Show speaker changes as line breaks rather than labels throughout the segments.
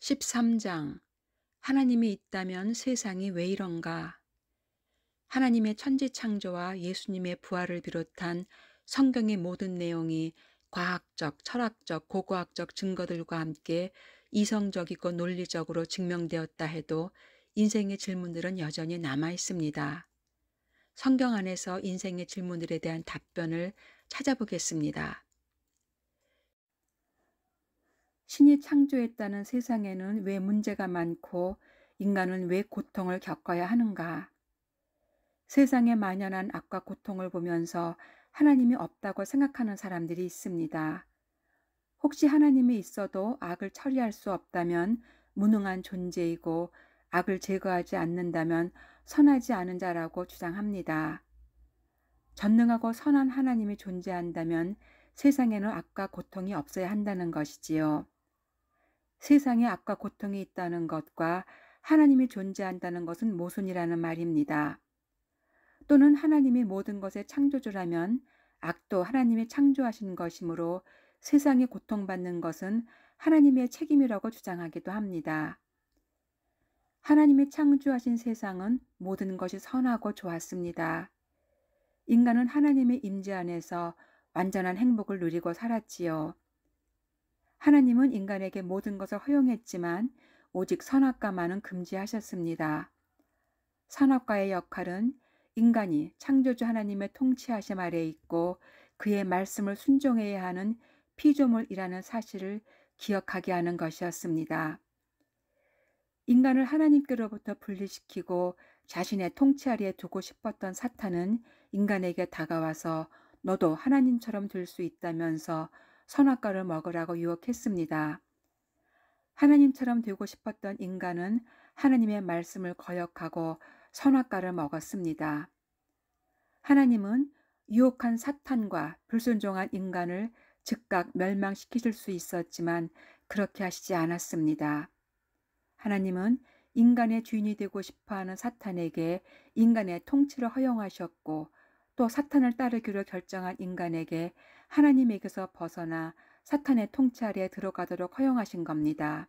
13장 하나님이 있다면 세상이 왜 이런가? 하나님의 천지 창조와 예수님의 부활을 비롯한 성경의 모든 내용이 과학적, 철학적, 고고학적 증거들과 함께 이성적이고 논리적으로 증명되었다 해도 인생의 질문들은 여전히 남아 있습니다. 성경 안에서 인생의 질문들에 대한 답변을 찾아보겠습니다. 신이 창조했다는 세상에는 왜 문제가 많고 인간은 왜 고통을 겪어야 하는가? 세상에 만연한 악과 고통을 보면서 하나님이 없다고 생각하는 사람들이 있습니다. 혹시 하나님이 있어도 악을 처리할 수 없다면 무능한 존재이고 악을 제거하지 않는다면 선하지 않은 자라고 주장합니다. 전능하고 선한 하나님이 존재한다면 세상에는 악과 고통이 없어야 한다는 것이지요. 세상에 악과 고통이 있다는 것과 하나님이 존재한다는 것은 모순이라는 말입니다. 또는 하나님이 모든 것의 창조주라면 악도 하나님이 창조하신 것이므로 세상이 고통받는 것은 하나님의 책임이라고 주장하기도 합니다. 하나님이 창조하신 세상은 모든 것이 선하고 좋았습니다. 인간은 하나님의 임재 안에서 완전한 행복을 누리고 살았지요. 하나님은 인간에게 모든 것을 허용했지만 오직 선악과만은 금지하셨습니다. 선악과의 역할은 인간이 창조주 하나님의 통치하심 아래에 있고 그의 말씀을 순종해야 하는 피조물이라는 사실을 기억하게 하는 것이었습니다. 인간을 하나님께로부터 분리시키고 자신의 통치 아래에 두고 싶었던 사탄은 인간에게 다가와서 너도 하나님처럼 될 수 있다면서 선악과를 먹으라고 유혹했습니다. 하나님처럼 되고 싶었던 인간은 하나님의 말씀을 거역하고 선악과를 먹었습니다. 하나님은 유혹한 사탄과 불순종한 인간을 즉각 멸망시키실 수 있었지만 그렇게 하시지 않았습니다. 하나님은 인간의 주인이 되고 싶어하는 사탄에게 인간의 통치를 허용하셨고 또 사탄을 따르기로 결정한 인간에게 하나님에게서 벗어나 사탄의 통치 아래에 들어가도록 허용하신 겁니다.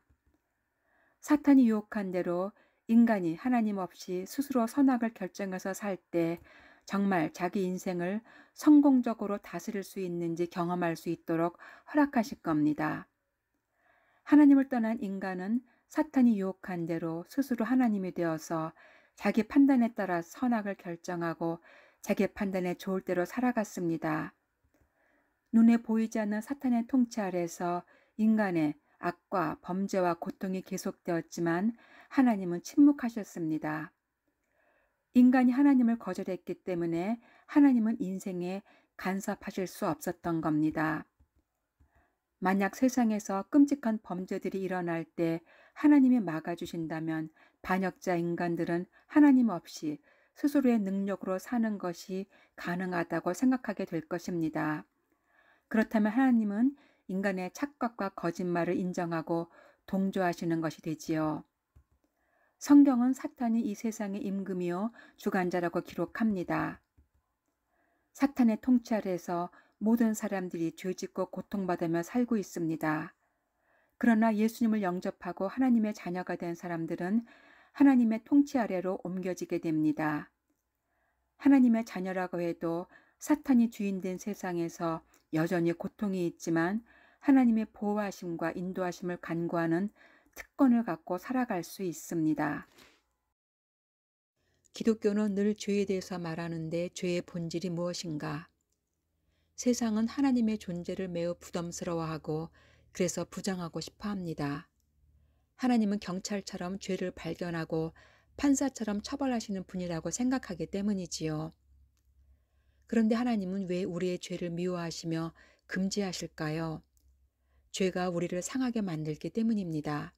사탄이 유혹한 대로 인간이 하나님 없이 스스로 선악을 결정해서 살 때 정말 자기 인생을 성공적으로 다스릴 수 있는지 경험할 수 있도록 허락하실 겁니다. 하나님을 떠난 인간은 사탄이 유혹한 대로 스스로 하나님이 되어서 자기 판단에 따라 선악을 결정하고 자기 판단에 좋을 대로 살아갔습니다. 눈에 보이지 않는 사탄의 통치 아래서 인간의 악과 범죄와 고통이 계속되었지만 하나님은 침묵하셨습니다. 인간이 하나님을 거절했기 때문에 하나님은 인생에 간섭하실 수 없었던 겁니다. 만약 세상에서 끔찍한 범죄들이 일어날 때 하나님이 막아주신다면 반역자 인간들은 하나님 없이 스스로의 능력으로 사는 것이 가능하다고 생각하게 될 것입니다. 그렇다면 하나님은 인간의 착각과 거짓말을 인정하고 동조하시는 것이 되지요. 성경은 사탄이 이 세상의 임금이요 주관자라고 기록합니다. 사탄의 통치 아래에서 모든 사람들이 죄짓고 고통받으며 살고 있습니다. 그러나 예수님을 영접하고 하나님의 자녀가 된 사람들은 하나님의 통치 아래로 옮겨지게 됩니다. 하나님의 자녀라고 해도 사탄이 주인된 세상에서 여전히 고통이 있지만 하나님의 보호하심과 인도하심을 간구하는 특권을 갖고 살아갈 수 있습니다. 기독교는 늘 죄에 대해서 말하는데 죄의 본질이 무엇인가? 세상은 하나님의 존재를 매우 부담스러워하고 그래서 부정하고 싶어 합니다. 하나님은 경찰처럼 죄를 발견하고 판사처럼 처벌하시는 분이라고 생각하기 때문이지요. 그런데 하나님은 왜 우리의 죄를 미워하시며 금지하실까요? 죄가 우리를 상하게 만들기 때문입니다.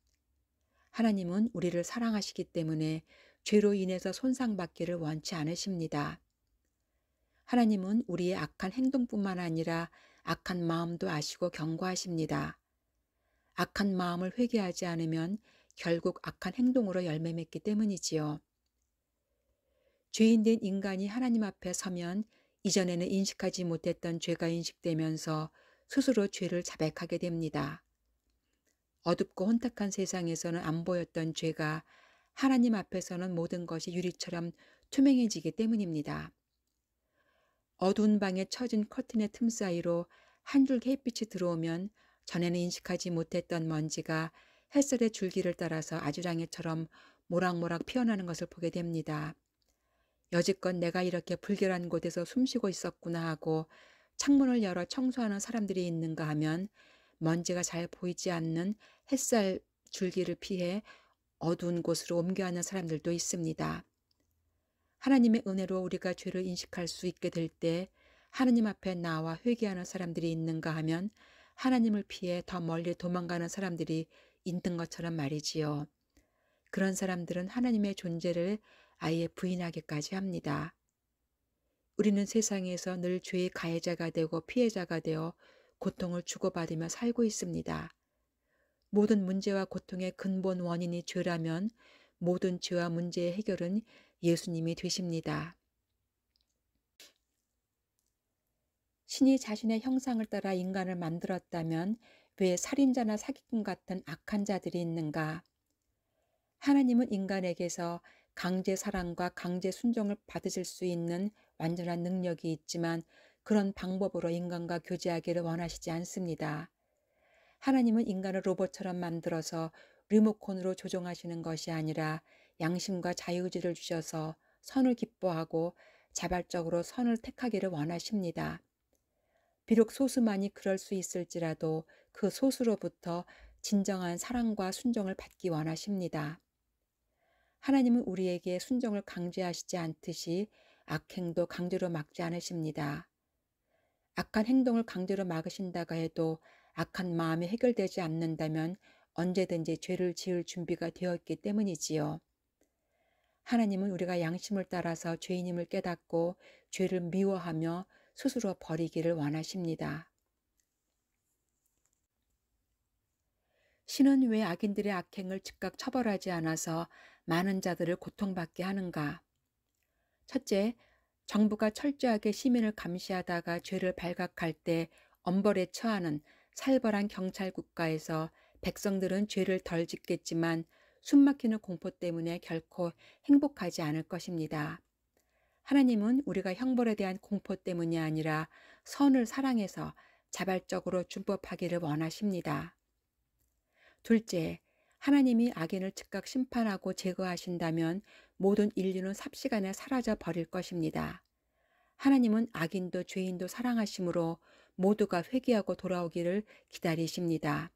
하나님은 우리를 사랑하시기 때문에 죄로 인해서 손상받기를 원치 않으십니다. 하나님은 우리의 악한 행동뿐만 아니라 악한 마음도 아시고 경고하십니다. 악한 마음을 회개하지 않으면 결국 악한 행동으로 열매 맺기 때문이지요. 죄인된 인간이 하나님 앞에 서면 이전에는 인식하지 못했던 죄가 인식되면서 스스로 죄를 자백하게 됩니다. 어둡고 혼탁한 세상에서는 안 보였던 죄가 하나님 앞에서는 모든 것이 유리처럼 투명해지기 때문입니다. 어두운 방에 처진 커튼의 틈 사이로 한 줄기 햇빛이 들어오면 전에는 인식하지 못했던 먼지가 햇살의 줄기를 따라서 아주랑이처럼 모락모락 피어나는 것을 보게 됩니다. 여지껏 내가 이렇게 불결한 곳에서 숨쉬고 있었구나 하고 창문을 열어 청소하는 사람들이 있는가 하면 먼지가 잘 보이지 않는 햇살 줄기를 피해 어두운 곳으로 옮겨가는 사람들도 있습니다. 하나님의 은혜로 우리가 죄를 인식할 수 있게 될 때 하나님 앞에 나와 회개하는 사람들이 있는가 하면 하나님을 피해 더 멀리 도망가는 사람들이 있는 것처럼 말이지요. 그런 사람들은 하나님의 존재를 아예 부인하기까지 합니다. 우리는 세상에서 늘 죄의 가해자가 되고 피해자가 되어 고통을 주고받으며 살고 있습니다. 모든 문제와 고통의 근본 원인이 죄라면 모든 죄와 문제의 해결은 예수님이 되십니다. 신이 자신의 형상을 따라 인간을 만들었다면 왜 살인자나 사기꾼 같은 악한 자들이 있는가? 하나님은 인간에게서 강제 사랑과 강제 순종을 받으실 수 있는 완전한 능력이 있지만 그런 방법으로 인간과 교제하기를 원하시지 않습니다. 하나님은 인간을 로봇처럼 만들어서 리모컨으로 조종하시는 것이 아니라 양심과 자유의지를 주셔서 선을 기뻐하고 자발적으로 선을 택하기를 원하십니다. 비록 소수만이 그럴 수 있을지라도 그 소수로부터 진정한 사랑과 순종을 받기 원하십니다. 하나님은 우리에게 순종을 강제하시지 않듯이 악행도 강제로 막지 않으십니다. 악한 행동을 강제로 막으신다고 해도 악한 마음이 해결되지 않는다면 언제든지 죄를 지을 준비가 되어 있기 때문이지요. 하나님은 우리가 양심을 따라서 죄인임을 깨닫고 죄를 미워하며 스스로 버리기를 원하십니다. 신은 왜 악인들의 악행을 즉각 처벌하지 않아서 많은 자들을 고통받게 하는가? 첫째, 정부가 철저하게 시민을 감시하다가 죄를 발각할 때 엄벌에 처하는 살벌한 경찰 국가에서 백성들은 죄를 덜 짓겠지만 숨막히는 공포 때문에 결코 행복하지 않을 것입니다. 하나님은 우리가 형벌에 대한 공포 때문이 아니라 선을 사랑해서 자발적으로 준법하기를 원하십니다. 둘째, 하나님이 악인을 즉각 심판하고 제거하신다면 모든 인류는 삽시간에 사라져 버릴 것입니다. 하나님은 악인도 죄인도 사랑하심으로 모두가 회개하고 돌아오기를 기다리십니다.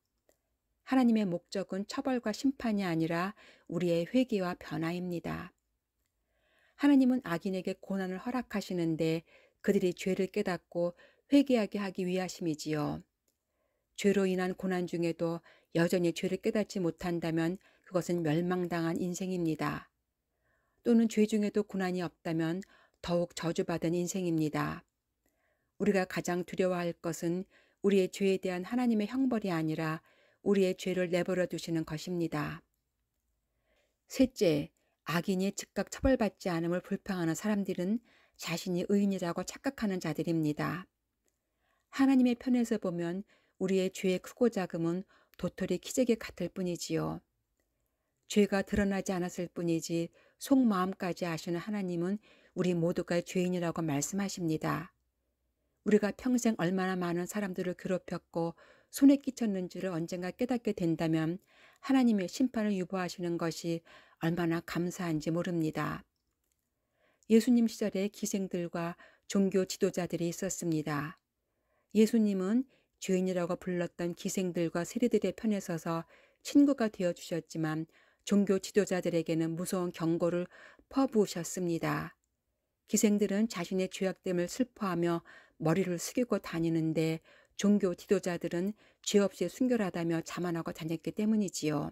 하나님의 목적은 처벌과 심판이 아니라 우리의 회개와 변화입니다. 하나님은 악인에게 고난을 허락하시는데 그들이 죄를 깨닫고 회개하게 하기 위하심이지요. 죄로 인한 고난 중에도 여전히 죄를 깨닫지 못한다면 그것은 멸망당한 인생입니다. 또는 죄 중에도 고난이 없다면 더욱 저주받은 인생입니다. 우리가 가장 두려워할 것은 우리의 죄에 대한 하나님의 형벌이 아니라 우리의 죄를 내버려 두시는 것입니다. 셋째, 악인이 즉각 처벌받지 않음을 불평하는 사람들은 자신이 의인이라고 착각하는 자들입니다. 하나님의 편에서 보면 우리의 죄의 크고 작음은 도토리 키재기 같을 뿐이지요. 죄가 드러나지 않았을 뿐이지 속마음까지 아시는 하나님은 우리 모두가 죄인이라고 말씀하십니다. 우리가 평생 얼마나 많은 사람들을 괴롭혔고 손에 끼쳤는지를 언젠가 깨닫게 된다면 하나님의 심판을 유보하시는 것이 얼마나 감사한지 모릅니다. 예수님 시절에 기생들과 종교 지도자들이 있었습니다. 예수님은 죄인이라고 불렀던 기생들과 세리들의 편에 서서 친구가 되어주셨지만 종교 지도자들에게는 무서운 경고를 퍼부으셨습니다. 기생들은 자신의 죄악됨을 슬퍼하며 머리를 숙이고 다니는데 종교 지도자들은 죄 없이 순결하다며 자만하고 다녔기 때문이지요.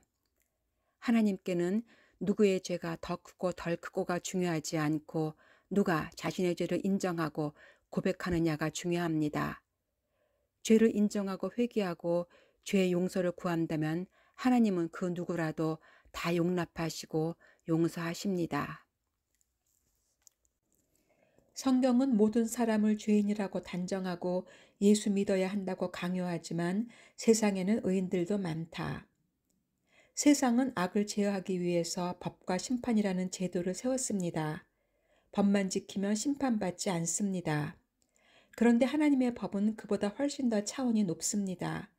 하나님께는 누구의 죄가 더 크고 덜 크고가 중요하지 않고 누가 자신의 죄를 인정하고 고백하느냐가 중요합니다. 죄를 인정하고 회개하고 죄의 용서를 구한다면 하나님은 그 누구라도 다 용납하시고 용서하십니다. 성경은 모든 사람을 죄인이라고 단정하고 예수 믿어야 한다고 강요하지만 세상에는 의인들도 많다. 세상은 악을 제어하기 위해서 법과 심판이라는 제도를 세웠습니다. 법만 지키면 심판받지 않습니다. 그런데 하나님의 법은 그보다 훨씬 더 차원이 높습니다.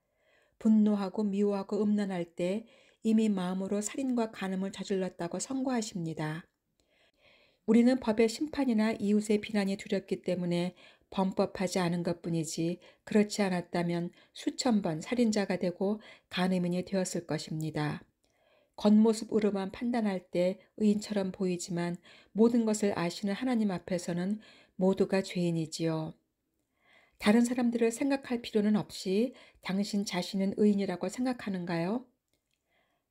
분노하고 미워하고 음란할 때 이미 마음으로 살인과 간음을 저질렀다고 선고하십니다. 우리는 법의 심판이나 이웃의 비난이 두렵기 때문에 범법하지 않은 것뿐이지 그렇지 않았다면 수천 번 살인자가 되고 간음인이 되었을 것입니다. 겉모습으로만 판단할 때 의인처럼 보이지만 모든 것을 아시는 하나님 앞에서는 모두가 죄인이지요. 다른 사람들을 생각할 필요는 없이 당신 자신은 의인이라고 생각하는가요?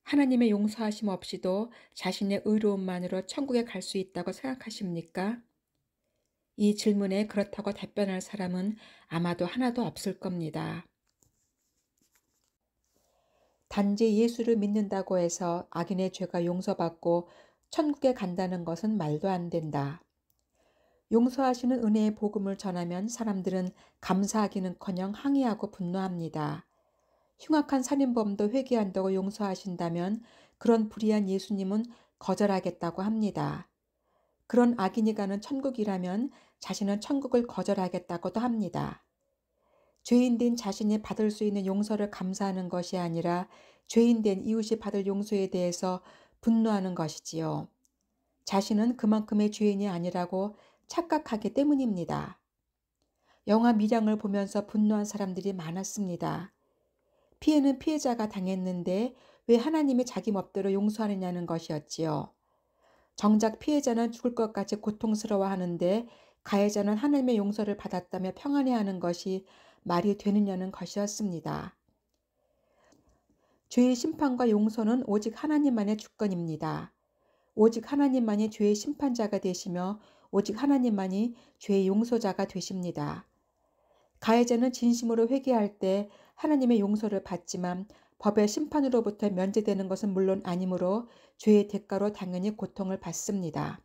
하나님의 용서하심 없이도 자신의 의로움만으로 천국에 갈 수 있다고 생각하십니까? 이 질문에 그렇다고 답변할 사람은 아마도 하나도 없을 겁니다. 단지 예수를 믿는다고 해서 악인의 죄가 용서받고 천국에 간다는 것은 말도 안 된다. 용서하시는 은혜의 복음을 전하면 사람들은 감사하기는커녕 항의하고 분노합니다. 흉악한 살인범도 회개한다고 용서하신다면 그런 불의한 예수님은 거절하겠다고 합니다. 그런 악인이 가는 천국이라면 자신은 천국을 거절하겠다고도 합니다. 죄인된 자신이 받을 수 있는 용서를 감사하는 것이 아니라 죄인된 이웃이 받을 용서에 대해서 분노하는 것이지요. 자신은 그만큼의 죄인이 아니라고 착각하기 때문입니다. 영화 밀양을 보면서 분노한 사람들이 많았습니다. 피해는 피해자가 당했는데 왜 하나님이 자기 멋대로 용서하느냐는 것이었지요. 정작 피해자는 죽을 것 같이 고통스러워하는데 가해자는 하나님의 용서를 받았다며 평안해하는 것이 말이 되느냐는 것이었습니다. 죄의 심판과 용서는 오직 하나님만의 주권입니다. 오직 하나님만이 죄의 심판자가 되시며 오직 하나님만이 죄의 용서자가 되십니다. 가해자는 진심으로 회개할 때 하나님의 용서를 받지만 법의 심판으로부터 면제되는 것은 물론 아니므로 죄의 대가로 당연히 고통을 받습니다.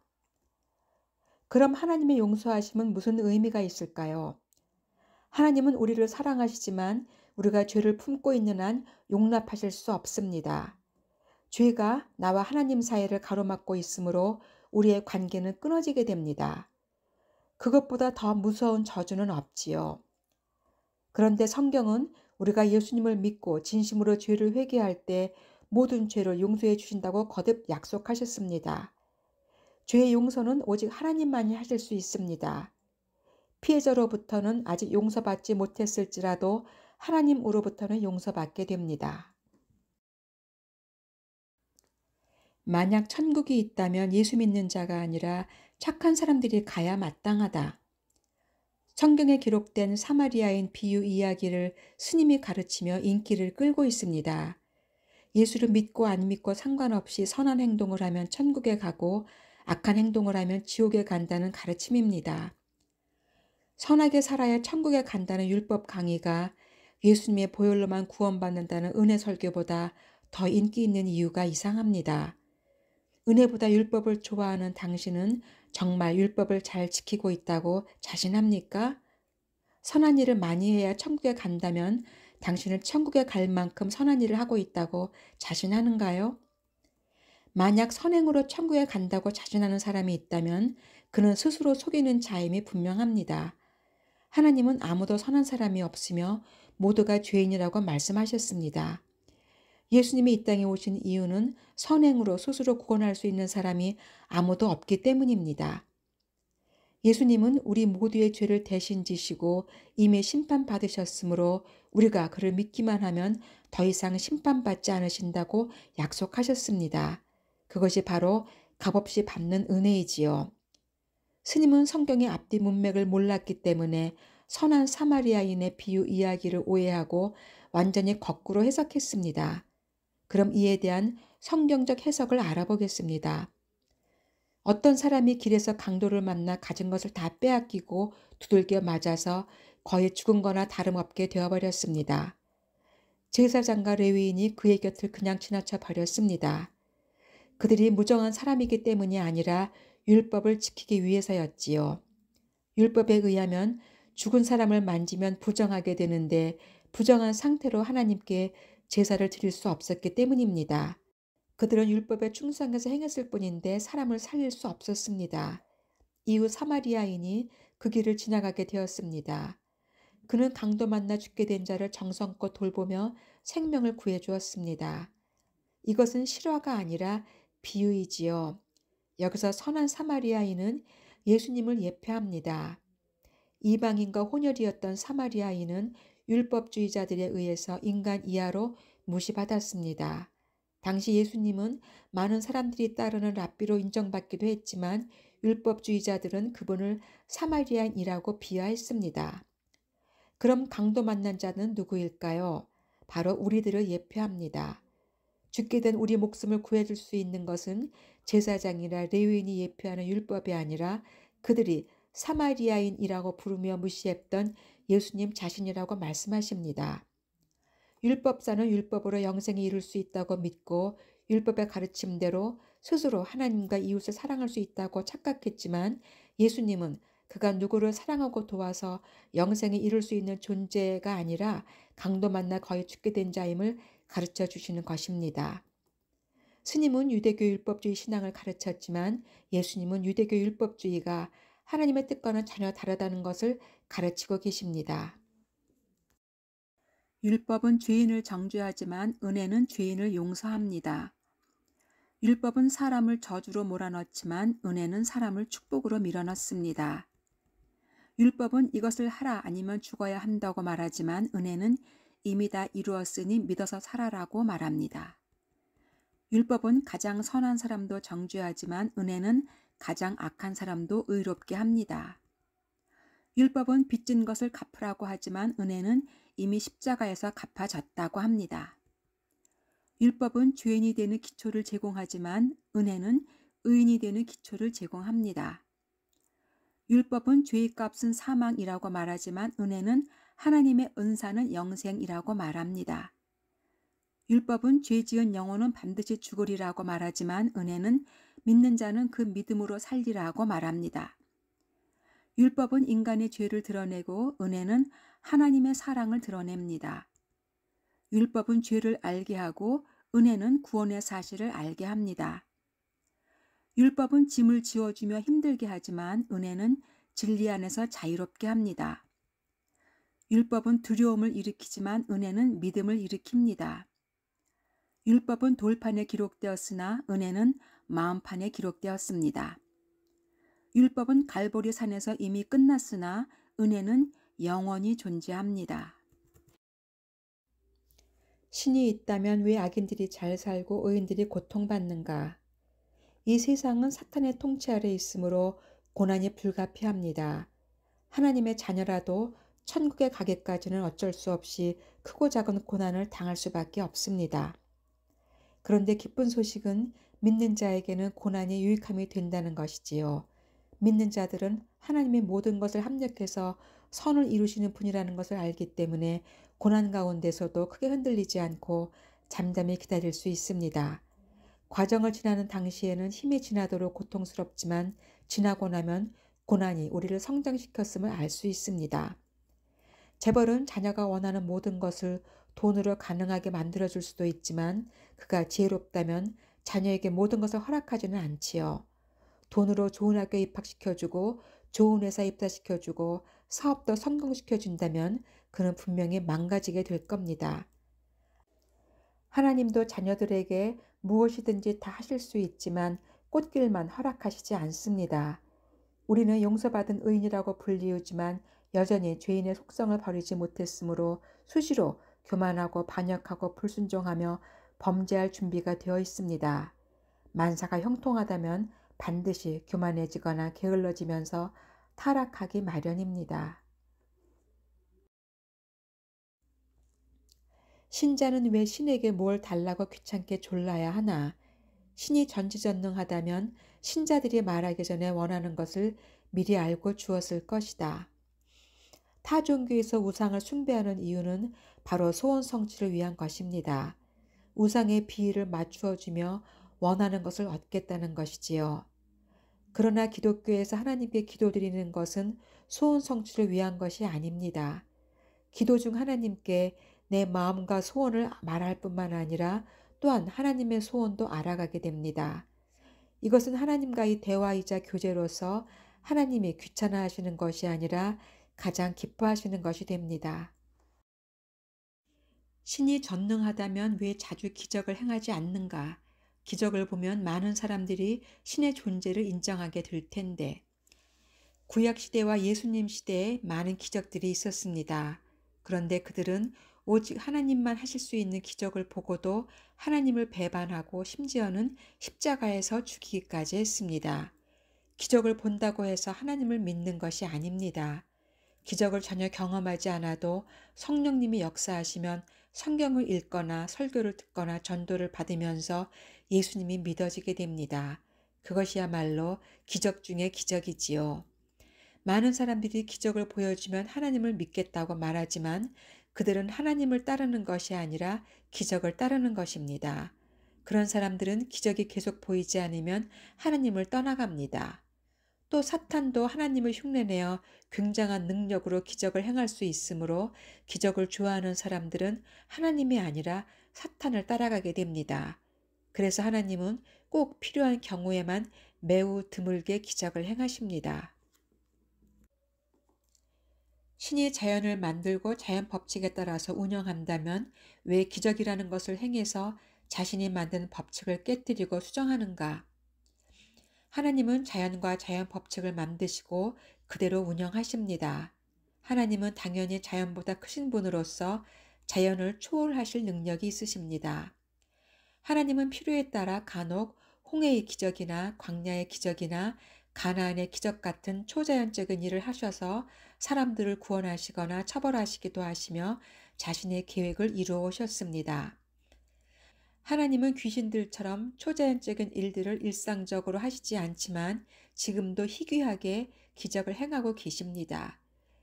그럼 하나님의 용서하심은 무슨 의미가 있을까요? 하나님은 우리를 사랑하시지만 우리가 죄를 품고 있는 한 용납하실 수 없습니다. 죄가 나와 하나님 사이를 가로막고 있으므로 우리의 관계는 끊어지게 됩니다. 그것보다 더 무서운 저주는 없지요. 그런데 성경은 우리가 예수님을 믿고 진심으로 죄를 회개할 때 모든 죄를 용서해 주신다고 거듭 약속하셨습니다. 죄의 용서는 오직 하나님만이 하실 수 있습니다. 피해자로부터는 아직 용서받지 못했을지라도 하나님으로부터는 용서받게 됩니다. 만약 천국이 있다면 예수 믿는 자가 아니라 착한 사람들이 가야 마땅하다. 성경에 기록된 사마리아인 비유 이야기를 스님이 가르치며 인기를 끌고 있습니다. 예수를 믿고 안 믿고 상관없이 선한 행동을 하면 천국에 가고 악한 행동을 하면 지옥에 간다는 가르침입니다. 선하게 살아야 천국에 간다는 율법 강의가 예수님의 보혈로만 구원받는다는 은혜 설교보다 더 인기 있는 이유가 이상합니다. 은혜보다 율법을 좋아하는 당신은 정말 율법을 잘 지키고 있다고 자신합니까? 선한 일을 많이 해야 천국에 간다면 당신은 천국에 갈 만큼 선한 일을 하고 있다고 자신하는가요? 만약 선행으로 천국에 간다고 자신하는 사람이 있다면 그는 스스로 속이는 자임이 분명합니다. 하나님은 아무도 선한 사람이 없으며 모두가 죄인이라고 말씀하셨습니다. 예수님이 이 땅에 오신 이유는 선행으로 스스로 구원할 수 있는 사람이 아무도 없기 때문입니다. 예수님은 우리 모두의 죄를 대신 지시고 이미 심판받으셨으므로 우리가 그를 믿기만 하면 더 이상 심판받지 않으신다고 약속하셨습니다. 그것이 바로 값없이 받는 은혜이지요. 스님은 성경의 앞뒤 문맥을 몰랐기 때문에 선한 사마리아인의 비유 이야기를 오해하고 완전히 거꾸로 해석했습니다. 그럼 이에 대한 성경적 해석을 알아보겠습니다. 어떤 사람이 길에서 강도를 만나 가진 것을 다 빼앗기고 두들겨 맞아서 거의 죽은 거나 다름없게 되어버렸습니다. 제사장과 레위인이 그의 곁을 그냥 지나쳐 버렸습니다. 그들이 무정한 사람이기 때문이 아니라 율법을 지키기 위해서였지요. 율법에 의하면 죽은 사람을 만지면 부정하게 되는데 부정한 상태로 하나님께 제사를 드릴 수 없었기 때문입니다. 그들은 율법에 충성해서 행했을 뿐인데 사람을 살릴 수 없었습니다. 이후 사마리아인이 그 길을 지나가게 되었습니다. 그는 강도 만나 죽게 된 자를 정성껏 돌보며 생명을 구해 주었습니다. 이것은 실화가 아니라 비유이지요. 여기서 선한 사마리아인은 예수님을 예표합니다. 이방인과 혼혈이었던 사마리아인은 율법주의자들에 의해서 인간 이하로 무시받았습니다. 당시 예수님은 많은 사람들이 따르는 랍비로 인정받기도 했지만 율법주의자들은 그분을 사마리아인이라고 비하했습니다. 그럼 강도 만난 자는 누구일까요? 바로 우리들을 예표합니다. 죽게 된 우리 목숨을 구해줄 수 있는 것은 제사장이나 레위인이 예표하는 율법이 아니라 그들이 사마리아인이라고 부르며 무시했던 예수님 자신이라고 말씀하십니다. 율법사는 율법으로 영생에 이룰 수 있다고 믿고 율법의 가르침대로 스스로 하나님과 이웃을 사랑할 수 있다고 착각했지만 예수님은 그가 누구를 사랑하고 도와서 영생에 이룰 수 있는 존재가 아니라 강도 만나 거의 죽게 된 자임을 가르쳐 주시는 것입니다. 스님은 유대교 율법주의 신앙을 가르쳤지만 예수님은 유대교 율법주의가 하나님의 뜻과는 전혀 다르다는 것을 가르치고 계십니다. 율법은 죄인을 정죄하지만 은혜는 죄인을 용서합니다. 율법은 사람을 저주로 몰아넣지만 은혜는 사람을 축복으로 밀어넣습니다. 율법은 이것을 하라 아니면 죽어야 한다고 말하지만 은혜는 이미 다 이루었으니 믿어서 살아라고 말합니다. 율법은 가장 선한 사람도 정죄하지만 은혜는 가장 악한 사람도 의롭게 합니다. 율법은 빚진 것을 갚으라고 하지만 은혜는 이미 십자가에서 갚아졌다고 합니다. 율법은 죄인이 되는 기초를 제공하지만 은혜는 의인이 되는 기초를 제공합니다. 율법은 죄의 값은 사망이라고 말하지만 은혜는 하나님의 은사는 영생이라고 말합니다. 율법은 죄 지은 영혼은 반드시 죽으리라고 말하지만 은혜는 믿는 자는 그 믿음으로 살리라고 말합니다. 율법은 인간의 죄를 드러내고 은혜는 하나님의 사랑을 드러냅니다. 율법은 죄를 알게 하고 은혜는 구원의 사실을 알게 합니다. 율법은 짐을 지어주며 힘들게 하지만 은혜는 진리 안에서 자유롭게 합니다. 율법은 두려움을 일으키지만 은혜는 믿음을 일으킵니다. 율법은 돌판에 기록되었으나 은혜는 마음판에 기록되었습니다. 율법은 갈보리 산에서 이미 끝났으나 은혜는 영원히 존재합니다. 신이 있다면 왜 악인들이 잘 살고 의인들이 고통받는가? 이 세상은 사탄의 통치 아래 있으므로 고난이 불가피합니다. 하나님의 자녀라도 천국에 가기까지는 어쩔 수 없이 크고 작은 고난을 당할 수밖에 없습니다. 그런데 기쁜 소식은 믿는 자에게는 고난이 유익함이 된다는 것이지요. 믿는 자들은 하나님의 모든 것을 합력해서 선을 이루시는 분이라는 것을 알기 때문에 고난 가운데서도 크게 흔들리지 않고 잠잠히 기다릴 수 있습니다. 과정을 지나는 당시에는 힘이 지나도록 고통스럽지만 지나고 나면 고난이 우리를 성장시켰음을 알 수 있습니다. 재벌은 자녀가 원하는 모든 것을 돈으로 가능하게 만들어줄 수도 있지만 그가 지혜롭다면 자녀에게 모든 것을 허락하지는 않지요. 돈으로 좋은 학교에 입학시켜주고 좋은 회사에 입사시켜주고 사업도 성공시켜준다면 그는 분명히 망가지게 될 겁니다. 하나님도 자녀들에게 무엇이든지 다 하실 수 있지만 꽃길만 허락하시지 않습니다. 우리는 용서받은 의인이라고 불리우지만 여전히 죄인의 속성을 버리지 못했으므로 수시로 교만하고 반역하고 불순종하며 범죄할 준비가 되어 있습니다. 만사가 형통하다면 반드시 교만해지거나 게을러지면서 타락하기 마련입니다. 신자는 왜 신에게 뭘 달라고 귀찮게 졸라야 하나? 신이 전지전능하다면 신자들이 말하기 전에 원하는 것을 미리 알고 주었을 것이다. 타 종교에서 우상을 숭배하는 이유는 바로 소원 성취를 위한 것입니다. 우상의 비위를 맞추어주며 원하는 것을 얻겠다는 것이지요. 그러나 기독교에서 하나님께 기도드리는 것은 소원 성취를 위한 것이 아닙니다. 기도 중 하나님께 내 마음과 소원을 말할 뿐만 아니라 또한 하나님의 소원도 알아가게 됩니다. 이것은 하나님과의 대화이자 교제로서 하나님이 귀찮아하시는 것이 아니라 가장 기뻐하시는 것이 됩니다. 신이 전능하다면 왜 자주 기적을 행하지 않는가? 기적을 보면 많은 사람들이 신의 존재를 인정하게 될 텐데. 구약 시대와 예수님 시대에 많은 기적들이 있었습니다. 그런데 그들은 오직 하나님만 하실 수 있는 기적을 보고도 하나님을 배반하고 심지어는 십자가에서 죽이기까지 했습니다. 기적을 본다고 해서 하나님을 믿는 것이 아닙니다. 기적을 전혀 경험하지 않아도 성령님이 역사하시면 성경을 읽거나 설교를 듣거나 전도를 받으면서 예수님이 믿어지게 됩니다. 그것이야말로 기적 중의 기적이지요. 많은 사람들이 기적을 보여주면 하나님을 믿겠다고 말하지만 그들은 하나님을 따르는 것이 아니라 기적을 따르는 것입니다. 그런 사람들은 기적이 계속 보이지 않으면 하나님을 떠나갑니다. 또 사탄도 하나님을 흉내내어 굉장한 능력으로 기적을 행할 수 있으므로 기적을 좋아하는 사람들은 하나님이 아니라 사탄을 따라가게 됩니다. 그래서 하나님은 꼭 필요한 경우에만 매우 드물게 기적을 행하십니다. 신이 자연을 만들고 자연 법칙에 따라서 운영한다면 왜 기적이라는 것을 행해서 자신이 만든 법칙을 깨뜨리고 수정하는가? 하나님은 자연과 자연 법칙을 만드시고 그대로 운영하십니다. 하나님은 당연히 자연보다 크신 분으로서 자연을 초월하실 능력이 있으십니다. 하나님은 필요에 따라 간혹 홍해의 기적이나 광야의 기적이나 가나안의 기적 같은 초자연적인 일을 하셔서 사람들을 구원하시거나 처벌하시기도 하시며 자신의 계획을 이루어 오셨습니다. 하나님은 귀신들처럼 초자연적인 일들을 일상적으로 하시지 않지만 지금도 희귀하게 기적을 행하고 계십니다.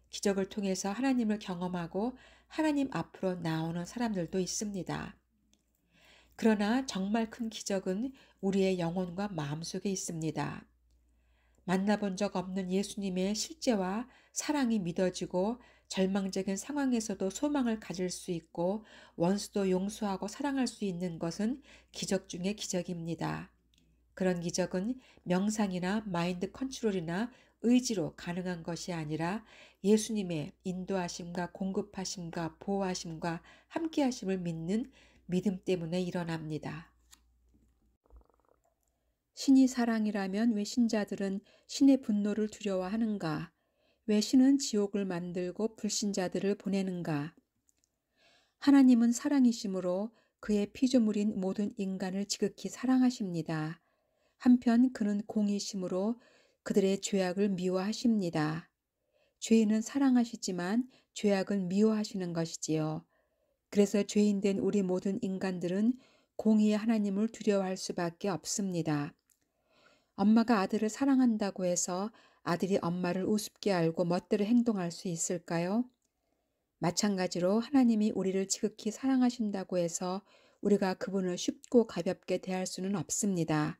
기적을 통해서 하나님을 경험하고 하나님 앞으로 나오는 사람들도 있습니다. 그러나 정말 큰 기적은 우리의 영혼과 마음속에 있습니다. 만나본 적 없는 예수님의 실제와 사랑이 믿어지고 절망적인 상황에서도 소망을 가질 수 있고 원수도 용서하고 사랑할 수 있는 것은 기적 중의 기적입니다. 그런 기적은 명상이나 마인드 컨트롤이나 의지로 가능한 것이 아니라 예수님의 인도하심과 공급하심과 보호하심과 함께하심을 믿는 믿음 때문에 일어납니다. 신이 사랑이라면 왜 신자들은 신의 분노를 두려워하는가? 왜 신은 지옥을 만들고 불신자들을 보내는가? 하나님은 사랑이시므로 그의 피조물인 모든 인간을 지극히 사랑하십니다. 한편 그는 공이시므로 그들의 죄악을 미워하십니다. 죄인은 사랑하시지만 죄악은 미워하시는 것이지요. 그래서 죄인된 우리 모든 인간들은 공의의 하나님을 두려워할 수밖에 없습니다. 엄마가 아들을 사랑한다고 해서 아들이 엄마를 우습게 알고 멋대로 행동할 수 있을까요? 마찬가지로 하나님이 우리를 지극히 사랑하신다고 해서 우리가 그분을 쉽고 가볍게 대할 수는 없습니다.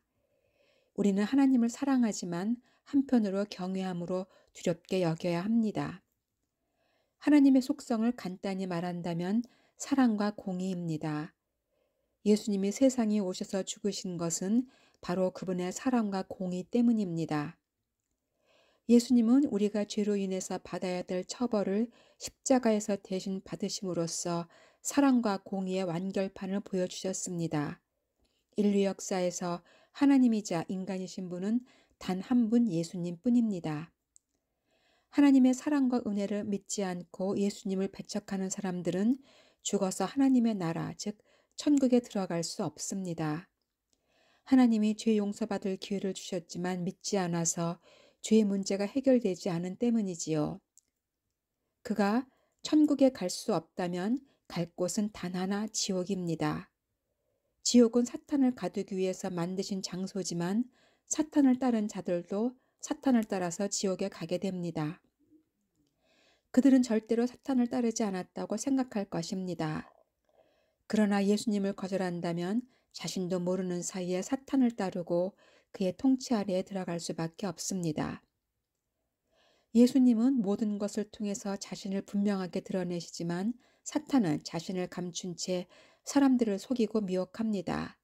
우리는 하나님을 사랑하지만 한편으로 경외함으로 두렵게 여겨야 합니다. 하나님의 속성을 간단히 말한다면 사랑과 공의입니다. 예수님이 세상에 오셔서 죽으신 것은 바로 그분의 사랑과 공의 때문입니다. 예수님은 우리가 죄로 인해서 받아야 될 처벌을 십자가에서 대신 받으심으로써 사랑과 공의의 완결판을 보여주셨습니다. 인류 역사에서 하나님이자 인간이신 분은 단 한 분 예수님 뿐입니다. 하나님의 사랑과 은혜를 믿지 않고 예수님을 배척하는 사람들은 죽어서 하나님의 나라, 즉 천국에 들어갈 수 없습니다. 하나님이 죄 용서받을 기회를 주셨지만 믿지 않아서 죄의 문제가 해결되지 않은 때문이지요. 그가 천국에 갈 수 없다면 갈 곳은 단 하나 지옥입니다. 지옥은 사탄을 가두기 위해서 만드신 장소지만 사탄을 따른 자들도 사탄을 따라서 지옥에 가게 됩니다. 그들은 절대로 사탄을 따르지 않았다고 생각할 것입니다. 그러나 예수님을 거절한다면 자신도 모르는 사이에 사탄을 따르고 그의 통치 아래에 들어갈 수밖에 없습니다. 예수님은 모든 것을 통해서 자신을 분명하게 드러내시지만 사탄은 자신을 감춘 채 사람들을 속이고 미혹합니다.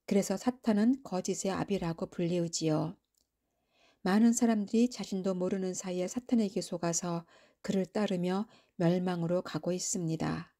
그래서 사탄은 거짓의 아비라고 불리우지요. 많은 사람들이 자신도 모르는 사이에 사탄에게 속아서 그를 따르며 멸망으로 가고 있습니다.